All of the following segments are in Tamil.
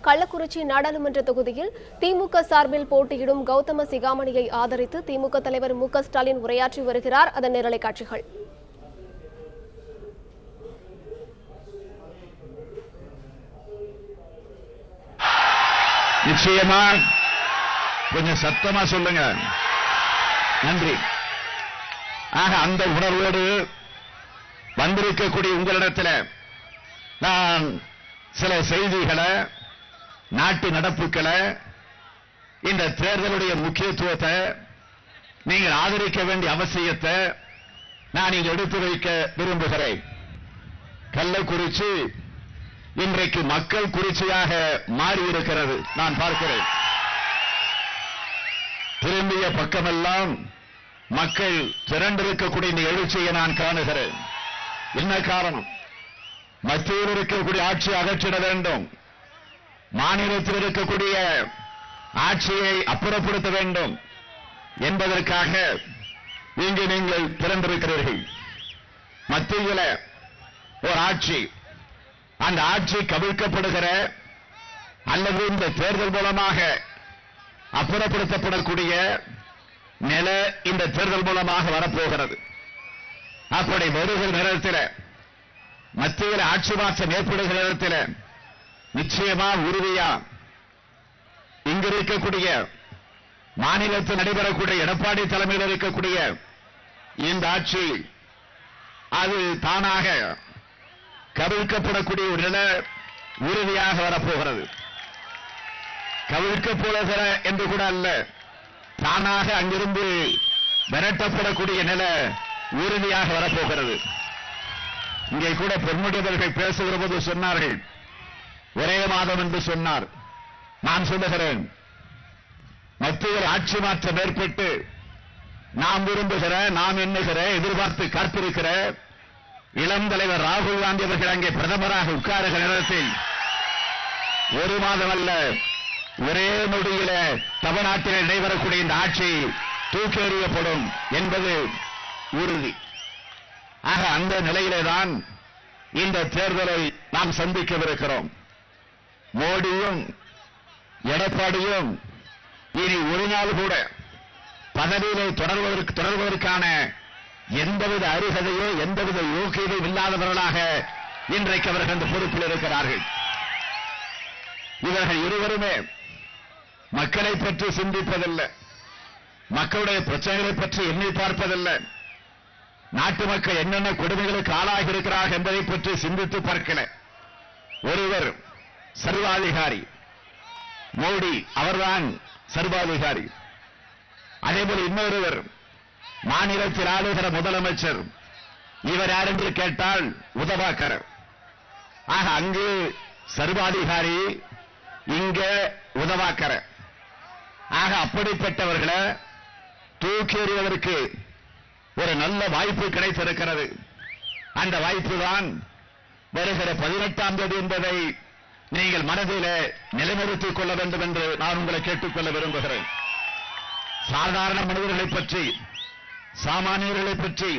கள்ளக்குறிச்சி நாடாளுமன்ற தொகுதியில் திமுக சார்பில் போட்டியிடும் கௌதம சிகாமணியை ஆதரித்து திமுக தலைவர் மு.க.ஸ்டாலின் உரையாற்றி வருகிறார். அதன் நேரலை காட்சிகள். நிச்சயமா கொஞ்சம் சத்தமா சொல்லுங்க. நன்றி. ஆக அந்த உணர்வோடு வந்திருக்கக்கூடிய உங்களிடத்தில் நான் சில செய்திகளை, நாட்டு நடப்புகளை, இந்த தேர்தலுடைய முக்கியத்துவத்தை, நீங்கள் ஆதரிக்க வேண்டிய அவசியத்தை நான் இங்கு எடுத்து வைக்க விரும்புகிறேன். கள்ளக்குறிச்சி இன்றைக்கு மக்கள் குறிச்சியாக மாறியிருக்கிறது. நான் பார்க்கிறேன். திரும்பிய பக்கமெல்லாம் மக்கள் திரண்டிருக்கக்கூடிய இந்த எழுச்சியை நான் காணுகிறேன். என்ன காரணம்? மத்தியில் இருக்கக்கூடிய ஆட்சி அகற்றிட வேண்டும், மாநிலத்தில் இருக்கக்கூடிய ஆட்சியை அப்புறப்படுத்த வேண்டும் என்பதற்காக இங்கு நீங்கள் திரண்டிருக்கிறீர்கள். மத்தியில் ஒரு ஆட்சி, அந்த ஆட்சி கவிழ்க்கப்படுகிற அல்லது இந்த தேர்தல் மூலமாக அப்புறப்படுத்தப்படக்கூடிய நிலை இந்த தேர்தல் மூலமாக வரப்போகிறது. அப்படி வருகிற நேரத்தில், மத்தியில் ஆட்சி மாற்றம் ஏற்படுகிற நேரத்தில் நிச்சயமா உறுதியா இங்கு இருக்கக்கூடிய மாநிலத்தில் நடைபெறக்கூடிய எடப்பாடி தலைமையில் இருக்கக்கூடிய இந்த ஆட்சி அது தானாக கவிழ்க்கப்படக்கூடிய ஒரு நிலை உறுதியாக வரப்போகிறது. கவிழ்க்கப்படுகிற என்று கூட அல்ல, தானாக அங்கிருந்து விரட்டப்படக்கூடிய நிலை உறுதியாக வரப்போகிறது. இங்கே கூட பொன்முடியவர்கள் பேசுகிற போது சொன்னார்கள், ஒரே மாதம் என்று சொன்னார். நான் சொல்லுகிறேன், மத்தியில் ஆட்சி மாற்றம் ஏற்பட்டு நாம் விரும்புகிற, நாம் எண்ணுகிற, எதிர்பார்த்து காத்திருக்கிற இளம் தலைவர் ராகுல் காந்தி அவர்கள் அங்கே பிரதமராக உட்காருகிற நேரத்தில் ஒரு மாதம் அல்ல, ஒரே நொடியில தமிழ்நாட்டில் நடைபெறக்கூடிய இந்த ஆட்சி தூக்கி எறியப்படும் என்பது உறுதி. ஆக அந்த நிலையிலேதான் இந்த தேர்தலை நாம் சந்திக்கவிருக்கிறோம். மோடியும் எடப்பாடியும் இனி ஒரு நாள் கூட பதவியிலே தொடர்வதற்கான எந்தவித அருகதையோ எந்தவித யோகியதோ இல்லாதவர்களாக இன்றைக்கு அவர்கள் அந்த பொறுப்பில் இருக்கிறார்கள். இவர்கள் இருவருமே மக்களை பற்றி சிந்திப்பதில்லை, மக்களுடைய பிரச்சனைகளை பற்றி எண்ணி பார்ப்பதில்லை, நாட்டு மக்கள் என்னென்ன கொடுமைகளுக்கு ஆளாகி இருக்கிறார்கள் என்பதை பற்றி சிந்தித்து பார்க்கல. ஒருவர் சர்வாதிகாரி, மோடி அவர்தான் சர்வாதிகாரி. அதேபோல் இன்னொருவர் மாநிலத்தில் ஆளுகிற முதலமைச்சர். இவர் யார் என்று கேட்டால் உதவாக்கர். ஆக அங்கு சர்வாதிகாரி, இங்க உதவாக்கர. ஆக அப்படிப்பட்டவர்களை தூக்கி எறிவதற்கு ஒரு நல்ல வாய்ப்பு கிடைத்திருக்கிறது. அந்த வாய்ப்பு தான் வருகிற 18ஆம் தேதி என்பதை நீங்கள் மனதில் நிலைநிறுத்திக் கொள்ள வேண்டும் என்று நான் உங்களை கேட்டுக்கொள்ள விரும்புகிறேன். சாதாரண மனிதர்களை பற்றி, சாமானியர்களை பற்றி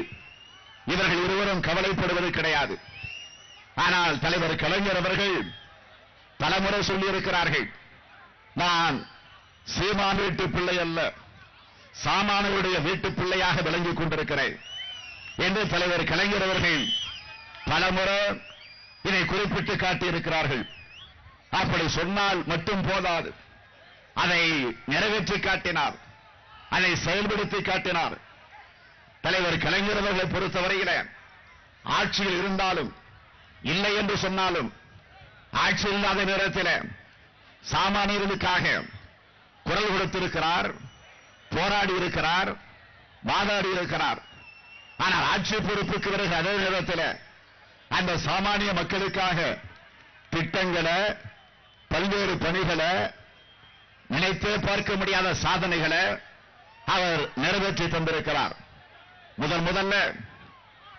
இவர்கள் இருவரும் கவலைப்படுவது கிடையாது. ஆனால் தலைவர் கலைஞர் அவர்கள் பலமுறை சொல்லியிருக்கிறார்கள், நான் சீமான் வீட்டு பிள்ளை அல்ல, சாமானியருடைய வீட்டு பிள்ளையாக விளங்கிக் கொண்டிருக்கிறேன் என்று தலைவர் கலைஞர் அவர்கள் பலமுறை இதை குறிப்பிட்டு காட்டியிருக்கிறார்கள். அப்படி சொன்னால் மட்டும் போதாது, அதை நிறைவேற்றி காட்டினார், அதை செயல்படுத்தி காட்டினார். தலைவர் கலைஞர் அவர்களை பொறுத்தவரையில் ஆட்சியில் இருந்தாலும் இல்லை என்று சொன்னாலும், ஆட்சி இல்லாத நேரத்தில் சாமானியர்களுக்காக குரல் கொடுத்திருக்கிறார், போராடி இருக்கிறார், வாதாடி இருக்கிறார். ஆனால் ஆட்சி பொறுப்புக்கு பிறகு அதே நேரத்தில் அந்த சாமானிய மக்களுக்காக திட்டங்களை, பல்வேறு பணிகளை, நினைத்தே பார்க்க முடியாத சாதனைகளை அவர் நிறைவேற்றி தந்திருக்கிறார். முதல்ல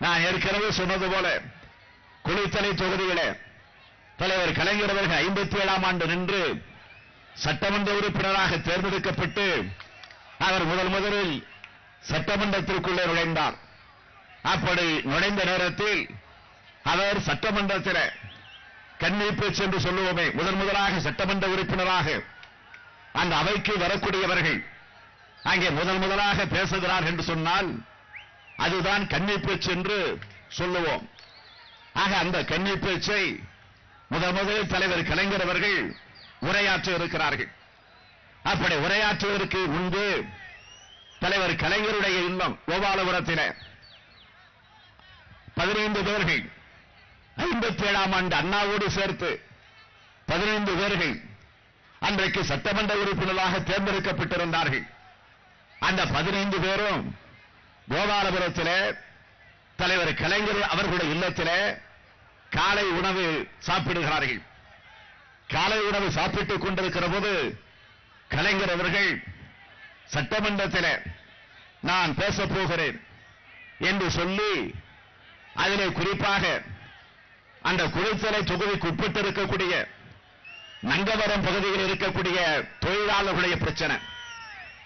நான் ஏற்கனவே சொன்னது போல குளித்தலை தொகுதியிலே தலைவர் கலைஞர் அவர்கள் 57ஆம் ஆண்டு நின்று சட்டமன்ற உறுப்பினராக தேர்ந்தெடுக்கப்பட்டு அவர் முதலில் சட்டமன்றத்திற்குள்ளே நுழைந்தார். அப்படி நுழைந்த நேரத்தில் அவர் சட்டமன்றத்தில் கன்னி பேச்சு என்று சொல்லுவோமே, முதலாக சட்டமன்ற உறுப்பினராக அந்த அவைக்கு வரக்கூடியவர்கள் அங்கே முதலாக பேசுகிறார் என்று சொன்னால் அதுதான் கன்னி பேச்சு என்று சொல்லுவோம். ஆக அந்த கன்னி பேச்சை முதலில் தலைவர் கலைஞர் அவர்கள் உரையாற்ற இருக்கிறார்கள். அப்படி உரையாற்றுவதற்கு முன்பு தலைவர் கலைஞருடைய இல்லம் கோபாலபுரத்தில் 15 பேர்கள் 57ஆம் ஆண்டு அண்ணாவோடு சேர்த்து 15 பேர்கள் அன்றைக்கு சட்டமன்ற உறுப்பினராக தேர்ந்தெடுக்கப்பட்டிருந்தார்கள். அந்த 15 பேரும் கோபாலபுரத்தில் தலைவர் கலைஞர் அவர்களுடைய இல்லத்தில் காலை உணவு சாப்பிடுகிறார்கள். காலை உணவு சாப்பிட்டுக் கொண்டிருக்கிற போது கலைஞர் அவர்கள் சட்டமன்றத்தில் நான் பேசப் போகிறேன் என்று சொல்லி அதிலே குறிப்பாக அந்த குளித்தலை தொகுதிக்கு உட்பட்டிருக்கக்கூடிய நங்கவரம் பகுதியில் இருக்கக்கூடிய தொழிலாளர்களுடைய பிரச்சனை,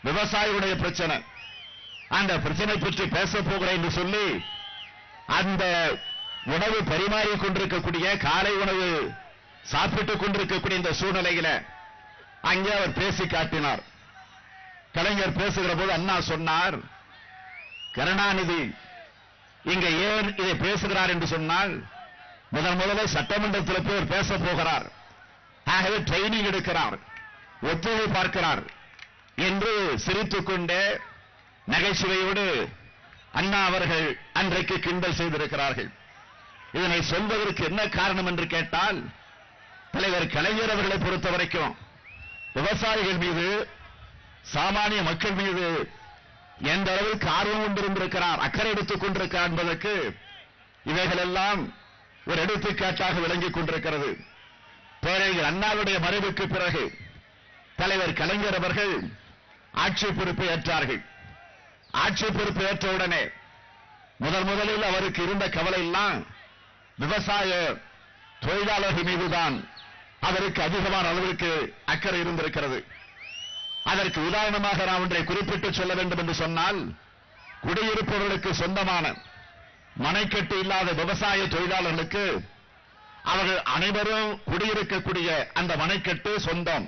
விவசாயிகளுடைய பிரச்சனை, அந்த பிரச்சனை பற்றி பேசப் போகிறேன் என்று சொல்லி அந்த உணவு பரிமாறிக் கொண்டிருக்கக்கூடிய காலை உணவு சாப்பிட்டுக் கொண்டிருக்கக்கூடிய இந்த சூழ்நிலையில அங்கே அவர் பேசி காட்டினார். கலைஞர் பேசுகிற போது அண்ணா சொன்னார், கருணாநிதி இங்க ஏன் இதை பேசுகிறார் என்று சொன்னால் முதல்ல சட்டமன்றத்தில் போய் பேச போகிறார், ஆகவே ட்ரைனிங் எடுக்கிறார், ஒத்துழை பார்க்கிறார் என்று சிரித்துக் கொண்டே நகைச்சுவையோடு அண்ணா அவர்கள் அன்றைக்கு கிண்டல் செய்திருக்கிறார்கள். இதனை சொல்வதற்கு என்ன காரணம் என்று கேட்டால் தலைவர் கலைஞர் அவர்களை பொறுத்த வரைக்கும் விவசாயிகள் மீது சாமானிய மக்கள் மீது எந்த அளவுக்கு ஆர்வம் கொண்டிருந்திருக்கிறார், அக்கறை எடுத்துக் கொண்டிருக்கிறார் என்பதற்கு இவைகளெல்லாம் ஒரு எடுத்துக்காட்டாக விளங்கிக் கொண்டிருக்கிறது. பேரறிஞர் அண்ணாவுடைய மறைவுக்கு பிறகு தலைவர் கலைஞர் அவர்கள் ஆட்சி பொறுப்பை ஏற்றார்கள். ஆட்சி பொறுப்பு ஏற்றவுடனே முதலில் அவருக்கு இருந்த கவலை எல்லாம் விவசாய தொழிலாளர்கள் மீதுதான் அவருக்கு அதிகமான அளவிற்கு அக்கறை இருந்திருக்கிறது. அதற்கு உதாரணமாக நான் ஒன்றை குறிப்பிட்டு சொல்ல வேண்டும் என்று சொன்னால், குடியிருப்பவர்களுக்கு சொந்தமான மனைக்கட்டு இல்லாத விவசாய தொழிலாளர்களுக்கு அவர்கள் அனைவரும் குடியிருக்கக்கூடிய அந்த மனைக்கட்டு சொந்தம்.